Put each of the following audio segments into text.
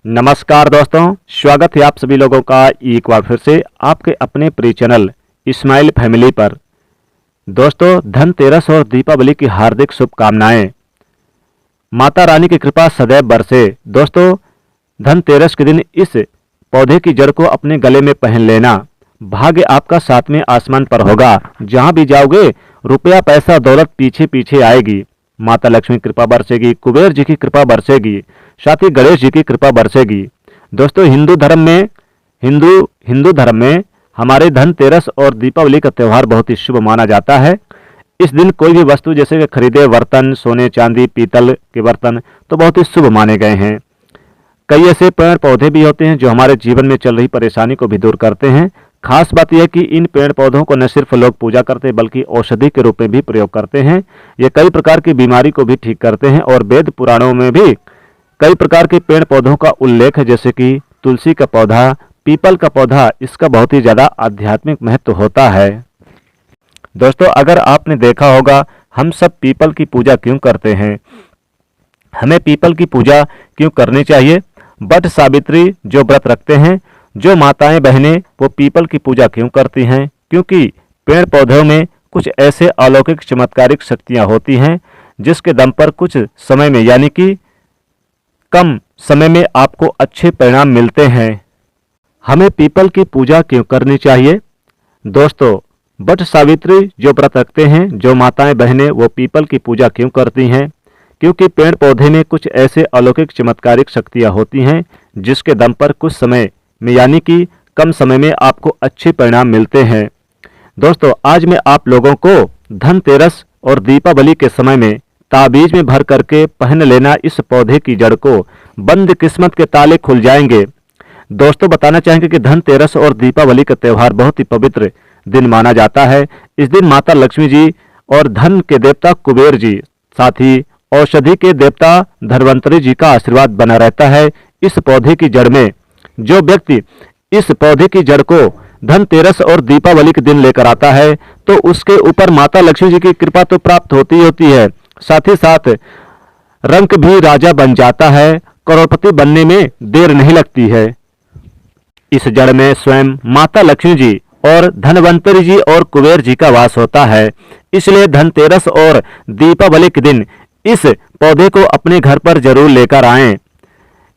नमस्कार दोस्तों, स्वागत है आप सभी लोगों का एक बार फिर से आपके अपने प्रिय चैनल इस्माइल फैमिली पर। दोस्तों, धनतेरस और दीपावली की हार्दिक शुभकामनाएं। माता रानी की कृपा सदैव बरसे। दोस्तों, धनतेरस के दिन इस पौधे की जड़ को अपने गले में पहन लेना। भाग्य आपका सातवें आसमान पर होगा। जहां भी जाओगे रुपया पैसा दौलत पीछे पीछे आएगी। माता लक्ष्मी की कृपा बरसेगी, कुबेर जी की कृपा बरसेगी, साथ ही गणेश जी की कृपा बरसेगी। दोस्तों, हिंदू धर्म में हमारे धनतेरस और दीपावली का त्यौहार बहुत ही शुभ माना जाता है। इस दिन कोई भी वस्तु जैसे कि खरीदे बर्तन, सोने चांदी पीतल के बर्तन, तो बहुत ही शुभ माने गए हैं। कई ऐसे पेड़ पौधे भी होते हैं जो हमारे जीवन में चल रही परेशानी को भी दूर करते हैं। खास बात यह कि इन पेड़ पौधों को न सिर्फ लोग पूजा करते हैं बल्कि औषधि के रूप में भी प्रयोग करते हैं। ये कई प्रकार की बीमारी को भी ठीक करते हैं और वेद पुराणों में भी कई प्रकार के पेड़ पौधों का उल्लेख है, जैसे कि तुलसी का पौधा, पीपल का पौधा। इसका बहुत ही ज़्यादा आध्यात्मिक महत्व होता है। दोस्तों, अगर आपने देखा होगा, हम सब पीपल की पूजा क्यों करते हैं? हमें पीपल की पूजा क्यों करनी चाहिए? वट सावित्री जो व्रत रखते हैं, जो माताएं बहनें, वो पीपल की पूजा क्यों करती हैं? क्योंकि पेड़ पौधों में कुछ ऐसे अलौकिक चमत्कारिक शक्तियां होती हैं जिसके दम पर कुछ समय में, यानी कि कम समय में आपको अच्छे परिणाम मिलते हैं। हमें पीपल की पूजा क्यों करनी चाहिए? दोस्तों, वट सावित्री जो व्रत रखते हैं, जो माताएं बहनें, वो पीपल की पूजा क्यों करती हैं? क्योंकि पेड़ पौधे में कुछ ऐसे अलौकिक चमत्कारिक शक्तियां होती हैं जिसके दम पर कुछ समय में, यानी कि कम समय में आपको अच्छे परिणाम मिलते हैं। दोस्तों, आज मैं आप लोगों को धनतेरस और दीपावली के समय में ताबीज में भर करके पहन लेना इस पौधे की जड़ को, बंद किस्मत के ताले खुल जाएंगे। दोस्तों, बताना चाहेंगे कि धनतेरस और दीपावली का त्यौहार बहुत ही पवित्र दिन माना जाता है। इस दिन माता लक्ष्मी जी और धन के देवता कुबेर जी, साथ ही औषधि के देवता धन्वंतरी जी का आशीर्वाद बना रहता है इस पौधे की जड़ में। जो व्यक्ति इस पौधे की जड़ को धनतेरस और दीपावली के दिन लेकर आता है तो उसके ऊपर माता लक्ष्मी जी की कृपा तो प्राप्त होती होती है, साथ ही साथ रंक भी राजा बन जाता है। करोड़पति बनने में देर नहीं लगती है। इस जड़ में स्वयं माता लक्ष्मी जी और धन्वंतरी जी और कुबेर जी का वास होता है। इसलिए धनतेरस और दीपावली के दिन इस पौधे को अपने घर पर जरूर लेकर आएं।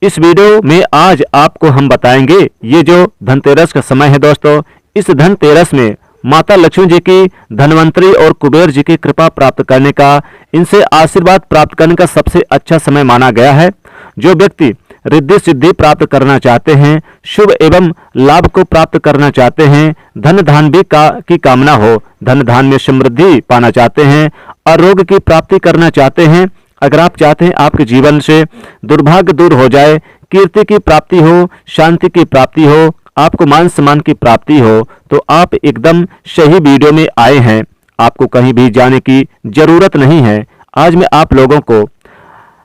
इस वीडियो में आज आपको हम बताएंगे, ये जो धनतेरस का समय है दोस्तों, इस धनतेरस में माता लक्ष्मी जी की, धन्वंतरी और कुबेर जी की कृपा प्राप्त करने का, इनसे आशीर्वाद प्राप्त करने का सबसे अच्छा समय माना गया है। जो व्यक्ति रिद्धि सिद्धि प्राप्त करना चाहते हैं, शुभ एवं लाभ को प्राप्त करना चाहते हैं, धन धान भी की कामना हो, धन धान में समृद्धि पाना चाहते हैं, आरोग्य की प्राप्ति करना चाहते हैं, अगर आप चाहते हैं आपके जीवन से दुर्भाग्य दूर हो जाए, कीर्ति की प्राप्ति हो, शांति की प्राप्ति हो, आपको मान सम्मान की प्राप्ति हो, तो आप एकदम सही वीडियो में आए हैं। आपको कहीं भी जाने की जरूरत नहीं है। आज मैं आप लोगों को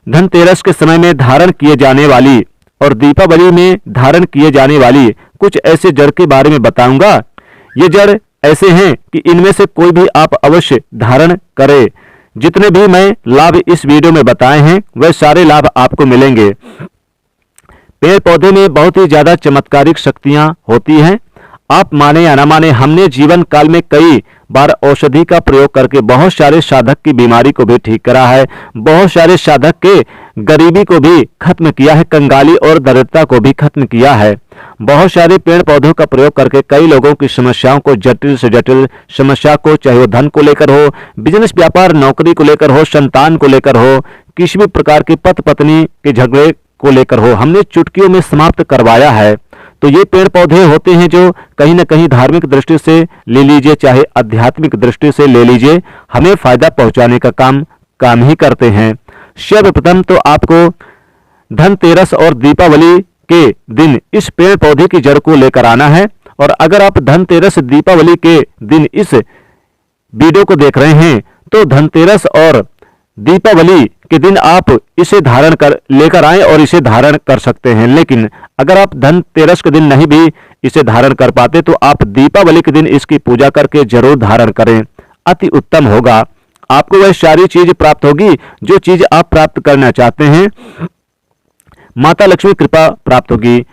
धनतेरस के समय में धारण किए जाने वाली और दीपावली में धारण किए जाने वाली कुछ ऐसे जड़ के बारे में बताऊंगा। ये जड़ ऐसे हैं कि इनमें से कोई भी आप अवश्य धारण करें। जितने भी मैं लाभ इस वीडियो में बताए हैं वह सारे लाभ आपको मिलेंगे। पेड़ पौधे में बहुत ही ज्यादा चमत्कारिक शक्तियां होती हैं। आप माने या ना माने, हमने जीवन काल में कई बार औषधि का प्रयोग करके बहुत सारे साधक की बीमारी को भी ठीक करा है, बहुत सारे साधक के गरीबी को भी खत्म किया है, कंगाली और दरिद्रता को भी खत्म किया है। बहुत सारे पेड़ पौधों का प्रयोग करके कई लोगों की समस्याओं को, जटिल से जटिल समस्या को, चाहे वो धन को लेकर हो, बिजनेस व्यापार नौकरी को लेकर हो, संतान को लेकर हो, किसी भी प्रकार के पति पत्नी के झगड़े को लेकर हो, हमने चुटकियों में समाप्त करवाया है। तो ये पेड़ पौधे होते हैं जो कहीं ना कहीं धार्मिक दृष्टि से ले लीजिए, चाहे आध्यात्मिक दृष्टि से ले लीजिए, हमें फायदा पहुंचाने का काम ही करते हैं। सर्वप्रथम तो आपको धनतेरस और दीपावली के दिन इस पेड़ पौधे की जड़ को लेकर आना है। और अगर आप धनतेरस दीपावली के दिन इस वीडियो को देख रहे हैं तो धनतेरस और दीपावली के दिन आप इसे धारण कर लेकर आएं और इसे धारण कर सकते हैं। लेकिन अगर आप धनतेरस के दिन नहीं भी इसे धारण कर पाते तो आप दीपावली के दिन इसकी पूजा करके जरूर धारण करें, अति उत्तम होगा। आपको वह सारी चीज प्राप्त होगी जो चीज आप प्राप्त करना चाहते हैं। माता लक्ष्मी कृपा प्राप्त होगी।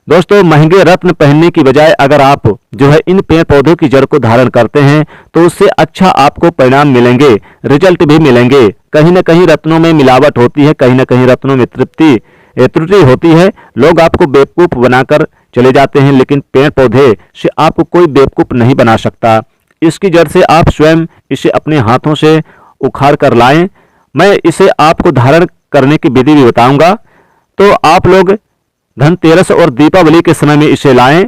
दोस्तों, महंगे रत्न पहनने की बजाय अगर आप जो है इन पेड़ पौधों की जड़ को धारण करते हैं तो उससे अच्छा आपको परिणाम मिलेंगे, रिजल्ट भी मिलेंगे। कहीं ना कहीं रत्नों में मिलावट होती है, कहीं ना कहीं रत्नों में त्रुटि होती है, लोग आपको बेवकूफ बनाकर चले जाते हैं, लेकिन पेड़ पौधे से आपको कोई बेवकूफ नहीं बना सकता। इसकी जड़ से आप स्वयं इसे अपने हाथों से उखाड़ कर लाएं। मैं इसे आपको धारण करने की विधि भी बताऊंगा, तो आप लोग धनतेरस और दीपावली के समय में इसे लाएं।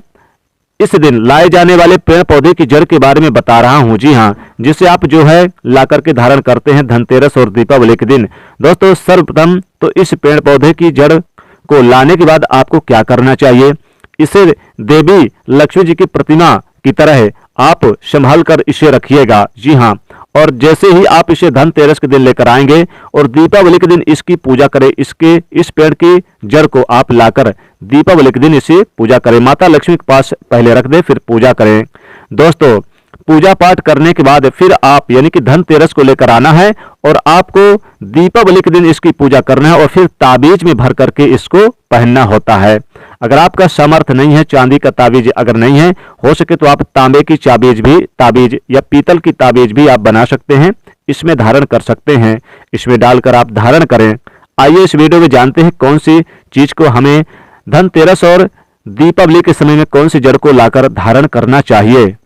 इस दिन लाए जाने वाले पेड़ पौधे की जड़ के बारे में बता रहा हूं, जी हां, जिसे आप जो है ला करके धारण करते हैं धनतेरस और दीपावली के दिन। दोस्तों, सर्वप्रथम तो इस पेड़ पौधे की जड़ को लाने के बाद आपको क्या करना चाहिए, इसे देवी लक्ष्मी जी की प्रतिमा की तरह आप संभाल कर इसे रखिएगा, जी हाँ। और जैसे ही आप इसे धनतेरस के दिन लेकर आएंगे और दीपावली के दिन इसकी पूजा करें, इस पेड़ की जड़ को आप लाकर दीपावली के दिन इसे पूजा करें, माता लक्ष्मी के पास पहले रख दें, फिर पूजा करें। दोस्तों, पूजा पाठ करने के बाद फिर आप यानी कि धनतेरस को लेकर आना है और आपको दीपावली के दिन इसकी पूजा करना है और फिर ताबीज में भर करके इसको पहनना होता है। अगर आपका सामर्थ्य नहीं है, चांदी का ताबीज अगर नहीं है, हो सके तो आप तांबे की ताबीज या पीतल की ताबीज भी आप बना सकते हैं, इसमें धारण कर सकते हैं, इसमें डालकर आप धारण करें। आइए इस वीडियो में जानते हैं कौन सी चीज को हमें धनतेरस और दीपावली के समय में कौन सी जड़ को लाकर धारण करना चाहिए।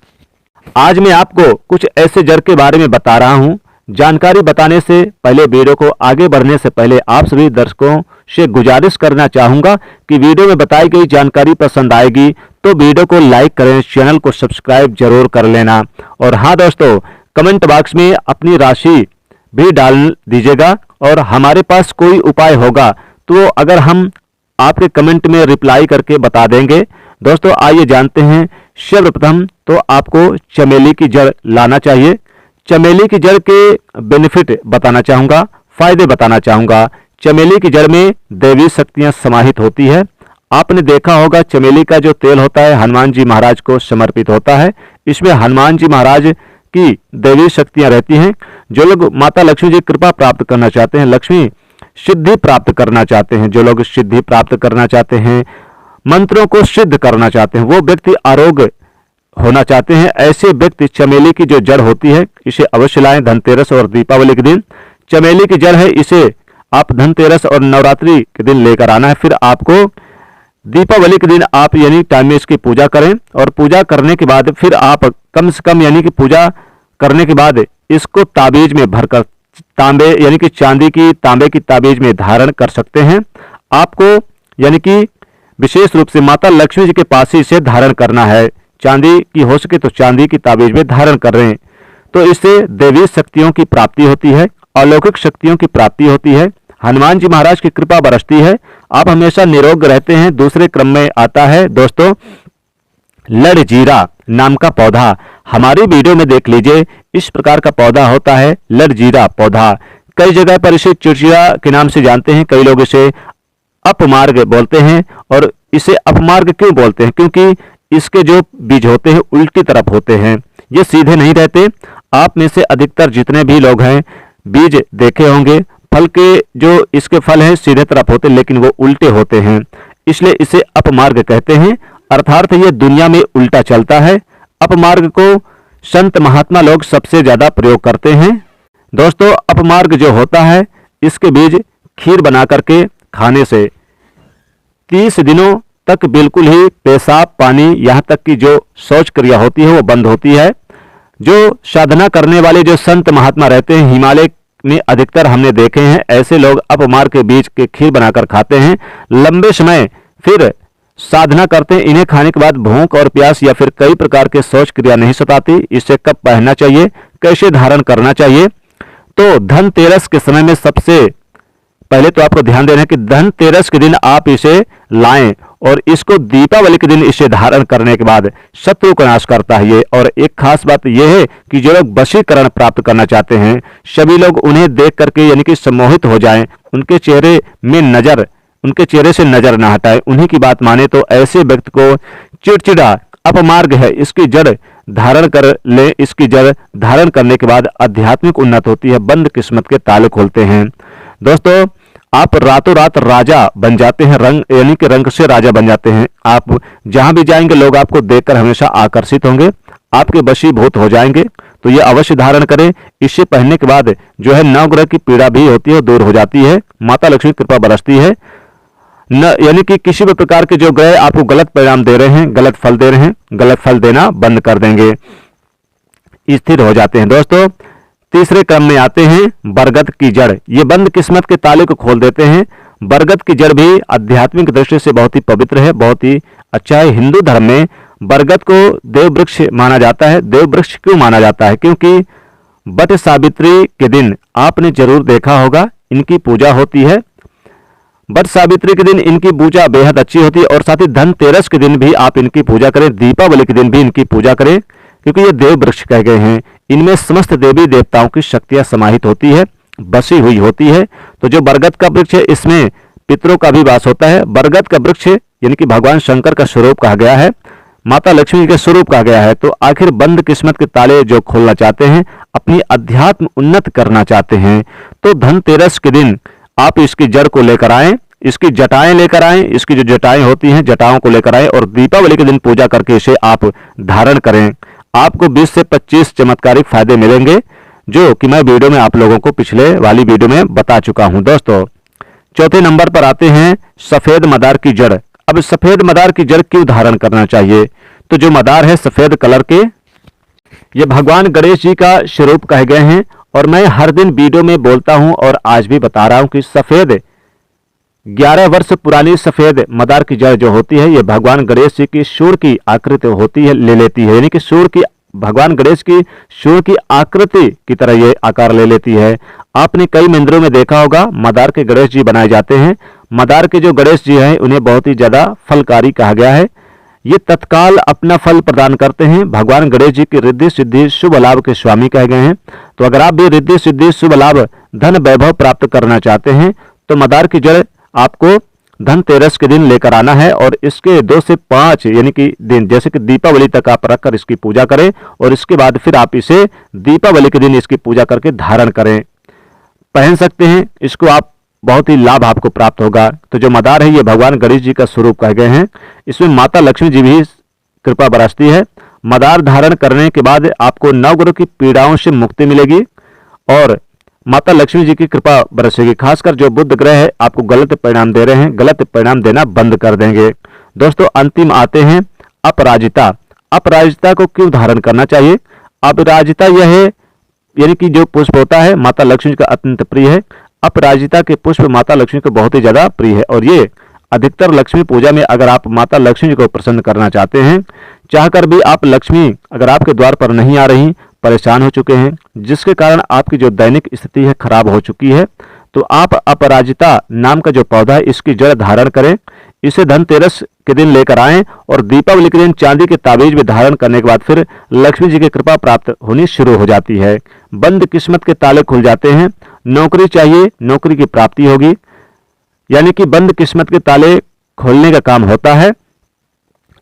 आज मैं आपको कुछ ऐसे जड़ के बारे में बता रहा हूं। जानकारी बताने से पहले, वीडियो को आगे बढ़ने से पहले आप सभी दर्शकों से गुजारिश करना चाहूंगा कि वीडियो में बताई गई जानकारी पसंद आएगी तो वीडियो को लाइक करें, चैनल को सब्सक्राइब जरूर कर लेना। और हाँ दोस्तों, कमेंट बॉक्स में अपनी राशि भी डाल दीजिएगा और हमारे पास कोई उपाय होगा तो अगर हम आपके कमेंट में रिप्लाई करके बता देंगे। दोस्तों, आइए जानते हैं। सर्वप्रथम तो आपको चमेली की जड़ लाना चाहिए। चमेली की जड़ के बेनिफिट बताना चाहूंगा, फायदे बताना चाहूंगा। चमेली की जड़ में दैवी शक्तियां समाहित होती है। आपने देखा होगा चमेली का जो तेल होता है हनुमान जी महाराज को समर्पित होता है। इसमें हनुमान जी महाराज की दैवी शक्तियां रहती हैं। जो लोग माता लक्ष्मी जी कृपा प्राप्त करना चाहते हैं, लक्ष्मी सिद्धि प्राप्त करना चाहते हैं, जो लोग सिद्धि प्राप्त करना चाहते हैं, मंत्रों को सिद्ध करना चाहते हैं, वो व्यक्ति आरोग्य होना चाहते हैं, ऐसे व्यक्ति चमेली की जो जड़ होती है इसे अवश्य लाएं धनतेरस और दीपावली के दिन। चमेली की जड़ है, इसे आप धनतेरस और नवरात्रि के दिन लेकर आना है। फिर आपको दीपावली के दिन आप यानी टाइम में इसकी पूजा करें और पूजा करने के बाद फिर आप कम से कम यानी कि पूजा करने के बाद इसको ताबीज में भरकर तांबे यानी कि तांबे की ताबीज में धारण कर सकते हैं। आपको यानी कि विशेष रूप से माता लक्ष्मी जी के पास ही इसे धारण करना है। चांदी की हो सके तो चांदी की ताबीज में धारण कर रहे हैं, तो इससे दैवी शक्तियों की प्राप्ति होती है, अलौकिक शक्तियों की प्राप्ति होती है, हनुमान जी महाराज की कृपा बरसती है, आप हमेशा निरोग रहते हैं। दूसरे क्रम में आता है दोस्तों लड़जीरा नाम का पौधा। हमारी वीडियो में देख लीजिए, इस प्रकार का पौधा होता है लड़जीरा पौधा। कई जगह पर इसे चिड़चिड़ा के नाम से जानते हैं, कई लोग इसे अपमार्ग बोलते हैं। और इसे अपमार्ग क्यों बोलते हैं? क्योंकि इसके जो बीज होते हैं उल्टी तरफ होते हैं, ये सीधे नहीं रहते। आप में से अधिकतर जितने भी लोग हैं बीज देखे होंगे, फल के जो इसके फल हैं सीधे तरफ होते हैं लेकिन वो उल्टे होते हैं, इसलिए इसे अपमार्ग कहते हैं। अर्थात ये दुनिया में उल्टा चलता है। अपमार्ग को संत महात्मा लोग सबसे ज्यादा प्रयोग करते हैं। दोस्तों, अपमार्ग जो होता है इसके बीज खीर बना करके खाने से 30 दिनों तक बिल्कुल ही पेशाब पानी यहाँ तक कि जो शौच क्रिया होती है वो बंद होती है। जो साधना करने वाले जो संत महात्मा रहते हैं हिमालय में अधिकतर हमने देखे हैं, ऐसे लोग अपमार्ग के बीज के खीर बनाकर खाते हैं, लंबे समय फिर साधना करते हैं। इन्हें खाने के बाद भूख और प्यास या फिर कई प्रकार के शौच क्रिया नहीं सताती। इसे कब पहनना चाहिए, कैसे धारण करना चाहिए? तो धनतेरस के समय में सबसे पहले तो आपको ध्यान देना है कि धनतेरस के दिन आप इसे लाएं और इसको दीपावली के दिन इसे धारण करने के बाद शत्रु का नाश करता है ये। और एक खास बात यह है कि जो लोग वशीकरण प्राप्त करना चाहते हैं, सभी लोग उन्हें देख करके यानी कि सम्मोहित हो जाएं, उनके चेहरे से नजर ना हटाए, उन्हीं की बात माने, तो ऐसे व्यक्ति को चिड़चिड़ा अपमार्ग है इसकी जड़ धारण कर ले। इसकी जड़ धारण करने के बाद आध्यात्मिक उन्नति होती है, बंद किस्मत के ताले खोलते हैं। दोस्तों, आप रातों रात राजा बन जाते हैं, रंग यानी कि रंग से राजा बन जाते हैं। आप जहां भी जाएंगे लोग आपको देखकर हमेशा आकर्षित होंगे, आपके वशीभूत हो जाएंगे। तो ये अवश्य धारण करें। इसे पहनने के बाद जो है नवग्रह की पीड़ा भी होती है दूर हो जाती है, माता लक्ष्मी की कृपा बरसती है। न यानी कि किसी भी प्रकार के जो ग्रह आपको गलत परिणाम दे रहे हैं, गलत फल दे रहे हैं, गलत फल देना बंद कर देंगे, स्थिर हो जाते हैं। दोस्तों तीसरे क्रम में आते हैं बरगद की जड़। ये बंद किस्मत के ताले को खोल देते हैं। बरगद की जड़ भी आध्यात्मिक दृष्टि से बहुत ही पवित्र है, बहुत ही अच्छा है। हिंदू धर्म में बरगद को देव वृक्ष माना जाता है। देव वृक्ष क्यों माना जाता है? क्योंकि वट सावित्री के दिन आपने जरूर देखा होगा इनकी पूजा होती है। वट सावित्री के दिन इनकी पूजा बेहद अच्छी होती है और साथ ही धनतेरस के दिन भी आप इनकी पूजा करें, दीपावली के दिन भी इनकी पूजा करें, क्योंकि ये देव वृक्ष कहे गए हैं। इनमें समस्त देवी देवताओं की शक्तियां समाहित होती है, बसी हुई होती है। तो जो बरगद का वृक्ष है इसमें पितरों का भी वास होता है। बरगद का वृक्ष यानी कि भगवान शंकर का स्वरूप कहा गया है, माता लक्ष्मी के स्वरूप कहा गया है। तो आखिर बंद किस्मत के ताले जो खोलना चाहते हैं, अपनी अध्यात्म उन्नत करना चाहते हैं, तो धनतेरस के दिन आप इसकी जड़ को लेकर आएं, इसकी जटाएं लेकर आएं, इसकी जो जटाएं होती हैं जटाओं को लेकर आएं और दीपावली के दिन पूजा करके इसे आप धारण करें। आपको 20 से 25 चमत्कारिक फायदे मिलेंगे, जो कि मैं वीडियो में आप लोगों को पिछले वाली वीडियो में बता चुका हूं। दोस्तों चौथे नंबर पर आते हैं सफेद मदार की जड़। अब सफेद मदार की जड़ क्यों धारण करना चाहिए? तो जो मदार है सफेद कलर के, ये भगवान गणेश जी का स्वरूप कहे गए हैं। और मैं हर दिन वीडियो में बोलता हूं और आज भी बता रहा हूं कि सफेद 11 वर्ष पुरानी सफेद मदार की जड़ जो होती है, ये भगवान गणेश जी की सूर्य की आकृति होती है, ले लेती है। यानी कि सूर्य की, भगवान गणेश की सूर्य की आकृति की तरह ये आकार ले लेती है। आपने कई मंदिरों में देखा होगा मदार के गणेश जी बनाए जाते हैं। मदार के जो गणेश जी हैं उन्हें बहुत ही ज्यादा फलकारी कहा गया है। ये तत्काल अपना फल प्रदान करते हैं। भगवान गणेश जी की रिद्धि सिद्धि शुभ लाभ के स्वामी कहे गए हैं। तो अगर आप भी रिद्धि सिद्धि शुभ लाभ धन वैभव प्राप्त करना चाहते हैं तो मदार की जड़ आपको धनतेरस के दिन लेकर आना है और इसके 2 से 5 यानी कि दिन, जैसे कि दीपावली तक आप रखकर इसकी पूजा करें और इसके बाद फिर आप इसे दीपावली के दिन इसकी पूजा करके धारण करें, पहन सकते हैं। इसको आप बहुत ही लाभ आपको प्राप्त होगा। तो जो मदार है ये भगवान गणेश जी का स्वरूप कहे गए हैं। इसमें माता लक्ष्मी जी भी कृपा बरसती है। मदार धारण करने के बाद आपको नवग्रह की पीड़ाओं से मुक्ति मिलेगी और माता लक्ष्मी जी की कृपा बरसेगी। खासकर जो बुध ग्रह है आपको गलत परिणाम दे रहे हैं, गलत परिणाम देना बंद कर देंगे। दोस्तों अंतिम आते हैं अपराजिता। अपराजिता को क्यों धारण करना चाहिए? अपराजिता यह है यानी कि जो पुष्प होता है माता लक्ष्मी का अत्यंत प्रिय है। अपराजिता के पुष्प माता लक्ष्मी को बहुत ही ज्यादा प्रिय है और ये अधिकतर लक्ष्मी पूजा में अगर आप माता लक्ष्मी जी को प्रसन्न करना चाहते हैं, चाहकर भी आप लक्ष्मी अगर आपके द्वार पर नहीं आ रही, परेशान हो चुके हैं, जिसके कारण आपकी जो दैनिक स्थिति है खराब हो चुकी है, तो आप अपराजिता नाम का जो पौधा है इसकी जड़ धारण करें। इसे धनतेरस के दिन लेकर आएं और दीपावली के दिन चांदी के ताबीज में धारण करने के बाद फिर लक्ष्मी जी की कृपा प्राप्त होनी शुरू हो जाती है। बंद किस्मत के ताले खुल जाते हैं। नौकरी चाहिए, नौकरी की प्राप्ति होगी। यानी कि बंद किस्मत के ताले खोलने का काम होता है।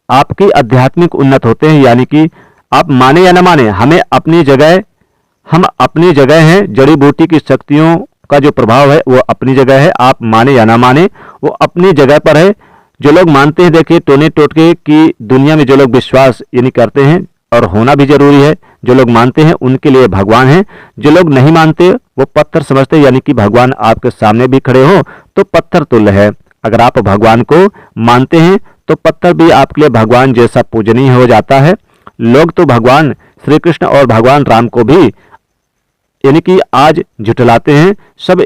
आपकी आध्यात्मिक उन्नत होते हैं। यानी कि आप माने या न माने, हम अपनी जगह हैं। जड़ी बूटी की शक्तियों का जो प्रभाव है वो अपनी जगह है। आप माने या ना माने वो अपनी जगह पर है। जो लोग मानते हैं, देखिए टोने टोटके की दुनिया में जो लोग विश्वास यानी करते हैं और होना भी जरूरी है, जो लोग मानते हैं उनके लिए भगवान है। जो लोग नहीं मानते वो पत्थर समझते, यानी कि भगवान आपके सामने भी खड़े हो तो पत्थर तुल्य है। अगर आप भगवान को मानते हैं तो पत्थर भी आपके लिए भगवान जैसा पूजनीय हो जाता है। लोग तो भगवान श्री कृष्ण और भगवान राम को भी यानी कि आज झुठलाते हैं, सब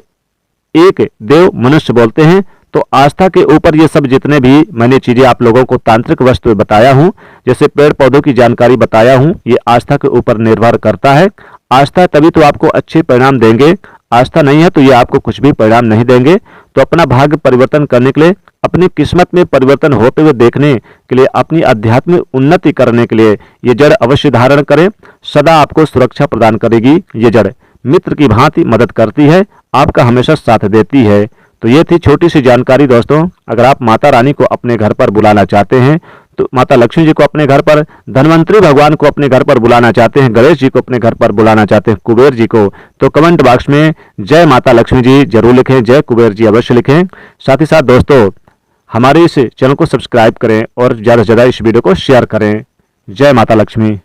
एक देव मनुष्य बोलते हैं। तो आस्था के ऊपर ये सब जितने भी मैंने चीजें आप लोगों को तांत्रिक वस्तु बताया हूं, जैसे पेड़ पौधों की जानकारी बताया हूं, ये आस्था के ऊपर निर्भर करता है। आस्था तभी तो आपको अच्छे परिणाम देंगे, आस्था नहीं है तो ये आपको कुछ भी परिणाम नहीं देंगे। तो अपना भाग्य परिवर्तन करने के लिए, अपनी किस्मत में परिवर्तन होते हुए देखने के लिए, अपनी आध्यात्मिक उन्नति करने के लिए ये जड़ अवश्य धारण करें। सदा आपको सुरक्षा प्रदान करेगी। ये जड़ मित्र की भांति मदद करती है, आपका हमेशा साथ देती है। तो ये थी छोटी सी जानकारी दोस्तों। अगर आप माता रानी को अपने घर पर बुलाना चाहते हैं तो माता लक्ष्मी जी को अपने घर पर, धनवंतरी भगवान को अपने घर पर बुलाना चाहते हैं, गणेश जी को अपने घर पर बुलाना चाहते हैं, कुबेर जी को, तो कमेंट बॉक्स में जय माता लक्ष्मी जी जरूर लिखें, जय कुबेर जी अवश्य लिखें। साथ ही साथ दोस्तों हमारे इस चैनल को सब्सक्राइब करें और ज़्यादा से ज़्यादा इस वीडियो को शेयर करें। जय माता लक्ष्मी।